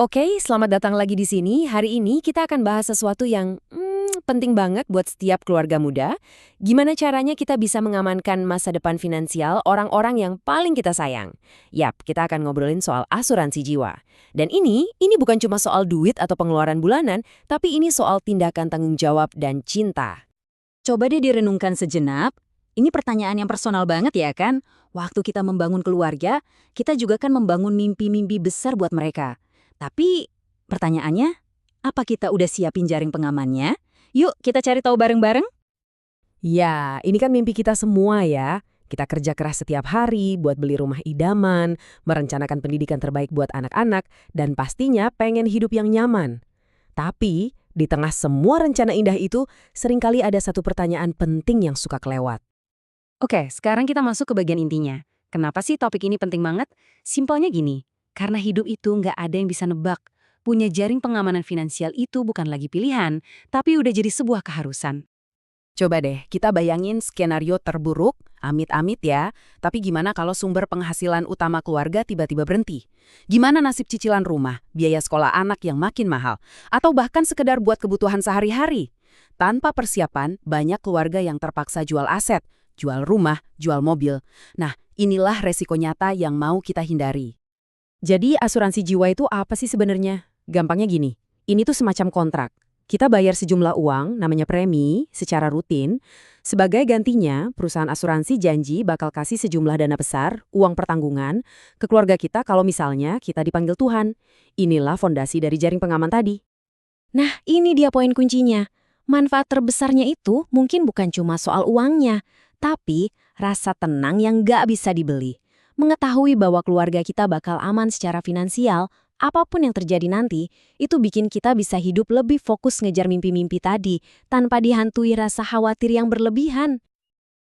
Oke, selamat datang lagi di sini. Hari ini kita akan bahas sesuatu yang penting banget buat setiap keluarga muda. Gimana caranya kita bisa mengamankan masa depan finansial orang-orang yang paling kita sayang? Yap, kita akan ngobrolin soal asuransi jiwa. Dan ini bukan cuma soal duit atau pengeluaran bulanan, tapi ini soal tindakan tanggung jawab dan cinta. Coba deh direnungkan sejenak. Ini pertanyaan yang personal banget ya kan? Waktu kita membangun keluarga, kita juga kan membangun mimpi-mimpi besar buat mereka. Tapi pertanyaannya, apa kita udah siapin jaring pengamannya? Yuk kita cari tahu bareng-bareng. Ya, ini kan mimpi kita semua ya. Kita kerja keras setiap hari buat beli rumah idaman, merencanakan pendidikan terbaik buat anak-anak, dan pastinya pengen hidup yang nyaman. Tapi, di tengah semua rencana indah itu, seringkali ada satu pertanyaan penting yang suka kelewat. Oke, sekarang kita masuk ke bagian intinya. Kenapa sih topik ini penting banget? Simpelnya gini, karena hidup itu nggak ada yang bisa nebak. Punya jaring pengamanan finansial itu bukan lagi pilihan, tapi udah jadi sebuah keharusan. Coba deh, kita bayangin skenario terburuk, amit-amit ya, tapi gimana kalau sumber penghasilan utama keluarga tiba-tiba berhenti? Gimana nasib cicilan rumah, biaya sekolah anak yang makin mahal, atau bahkan sekedar buat kebutuhan sehari-hari? Tanpa persiapan, banyak keluarga yang terpaksa jual aset, jual rumah, jual mobil. Nah, inilah resiko nyata yang mau kita hindari. Jadi asuransi jiwa itu apa sih sebenarnya? Gampangnya gini, ini tuh semacam kontrak. Kita bayar sejumlah uang, namanya premi, secara rutin. Sebagai gantinya, perusahaan asuransi janji bakal kasih sejumlah dana besar, uang pertanggungan, ke keluarga kita kalau misalnya kita dipanggil Tuhan. Inilah fondasi dari jaring pengaman tadi. Nah, ini dia poin kuncinya. Manfaat terbesarnya itu mungkin bukan cuma soal uangnya, tapi rasa tenang yang nggak bisa dibeli. Mengetahui bahwa keluarga kita bakal aman secara finansial, apapun yang terjadi nanti, itu bikin kita bisa hidup lebih fokus ngejar mimpi-mimpi tadi, tanpa dihantui rasa khawatir yang berlebihan.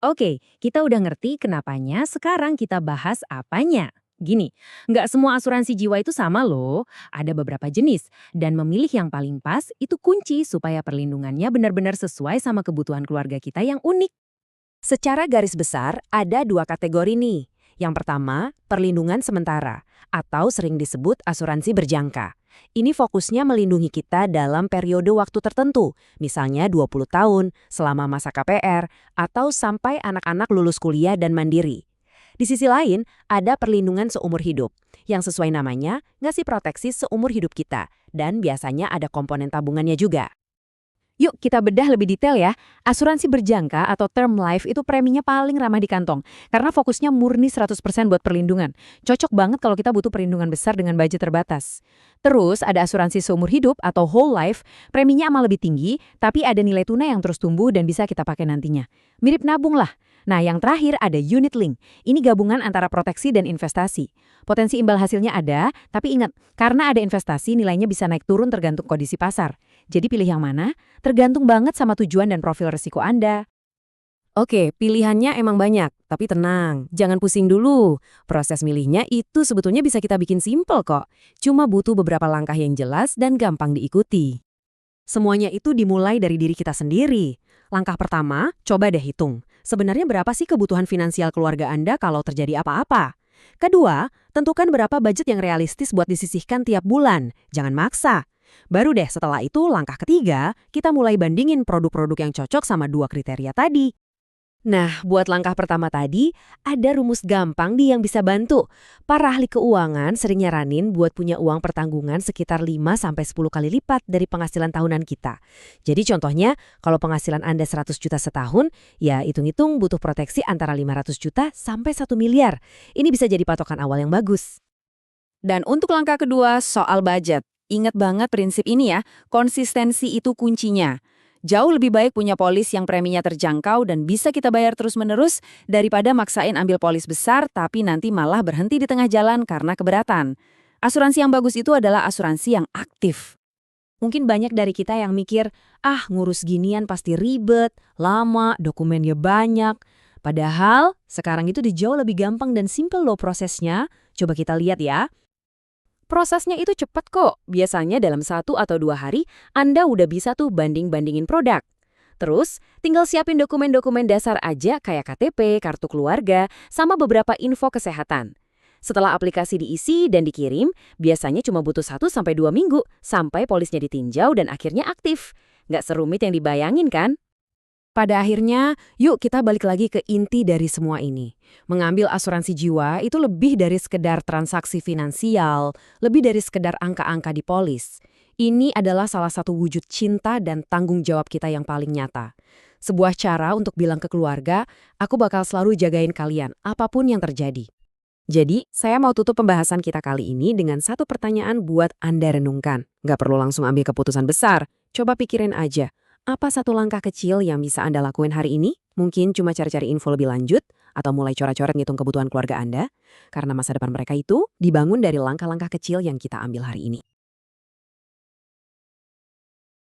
Oke, kita udah ngerti kenapanya, sekarang kita bahas apanya. Gini, nggak semua asuransi jiwa itu sama loh. Ada beberapa jenis, dan memilih yang paling pas itu kunci supaya perlindungannya benar-benar sesuai sama kebutuhan keluarga kita yang unik. Secara garis besar, ada dua kategori nih. Yang pertama, perlindungan sementara, atau sering disebut asuransi berjangka. Ini fokusnya melindungi kita dalam periode waktu tertentu, misalnya 20 tahun, selama masa KPR, atau sampai anak-anak lulus kuliah dan mandiri. Di sisi lain, ada perlindungan seumur hidup, yang sesuai namanya, ngasih proteksi seumur hidup kita, dan biasanya ada komponen tabungannya juga. Yuk kita bedah lebih detail ya. Asuransi berjangka atau term life itu preminya paling ramah di kantong. Karena fokusnya murni 100% buat perlindungan. Cocok banget kalau kita butuh perlindungan besar dengan budget terbatas. Terus ada asuransi seumur hidup atau whole life. Preminya amal lebih tinggi, tapi ada nilai tunai yang terus tumbuh dan bisa kita pakai nantinya. Mirip nabung lah. Nah, yang terakhir ada unit link. Ini gabungan antara proteksi dan investasi. Potensi imbal hasilnya ada, tapi ingat, karena ada investasi nilainya bisa naik turun tergantung kondisi pasar. Jadi pilih yang mana? Tergantung banget sama tujuan dan profil risiko Anda. Oke, pilihannya emang banyak, tapi tenang, jangan pusing dulu. Proses milihnya itu sebetulnya bisa kita bikin simpel kok. Cuma butuh beberapa langkah yang jelas dan gampang diikuti. Semuanya itu dimulai dari diri kita sendiri. Langkah pertama, coba deh hitung. Sebenarnya berapa sih kebutuhan finansial keluarga Anda kalau terjadi apa-apa? Kedua, tentukan berapa budget yang realistis buat disisihkan tiap bulan. Jangan maksa. Baru deh setelah itu langkah ketiga, kita mulai bandingin produk-produk yang cocok sama dua kriteria tadi. Nah, buat langkah pertama tadi, ada rumus gampang nih yang bisa bantu. Para ahli keuangan sering nyaranin buat punya uang pertanggungan sekitar 5-10 kali lipat dari penghasilan tahunan kita. Jadi contohnya, kalau penghasilan Anda 100 juta setahun, ya hitung-hitung butuh proteksi antara 500 juta sampai 1 miliar. Ini bisa jadi patokan awal yang bagus. Dan untuk langkah kedua, soal budget. Ingat banget prinsip ini ya, konsistensi itu kuncinya. Jauh lebih baik punya polis yang preminya terjangkau dan bisa kita bayar terus-menerus daripada maksain ambil polis besar tapi nanti malah berhenti di tengah jalan karena keberatan. Asuransi yang bagus itu adalah asuransi yang aktif. Mungkin banyak dari kita yang mikir, ngurus ginian pasti ribet, lama, dokumennya banyak. Padahal sekarang itu jauh lebih gampang dan simpel loh prosesnya. Coba kita lihat ya. Prosesnya itu cepat kok. Biasanya dalam 1 atau 2 hari, Anda udah bisa tuh banding-bandingin produk. Terus, tinggal siapin dokumen-dokumen dasar aja kayak KTP, kartu keluarga, sama beberapa info kesehatan. Setelah aplikasi diisi dan dikirim, biasanya cuma butuh 1 sampai 2 minggu sampai polisnya ditinjau dan akhirnya aktif. Nggak serumit yang dibayangin kan? Pada akhirnya, yuk kita balik lagi ke inti dari semua ini. Mengambil asuransi jiwa itu lebih dari sekedar transaksi finansial, lebih dari sekedar angka-angka di polis. Ini adalah salah satu wujud cinta dan tanggung jawab kita yang paling nyata. Sebuah cara untuk bilang ke keluarga, aku bakal selalu jagain kalian, apapun yang terjadi. Jadi, saya mau tutup pembahasan kita kali ini dengan satu pertanyaan buat Anda renungkan. Nggak perlu langsung ambil keputusan besar, coba pikirin aja. Apa satu langkah kecil yang bisa Anda lakuin hari ini? Mungkin cuma cari-cari info lebih lanjut, atau mulai coret-coret ngitung kebutuhan keluarga Anda, karena masa depan mereka itu dibangun dari langkah-langkah kecil yang kita ambil hari ini.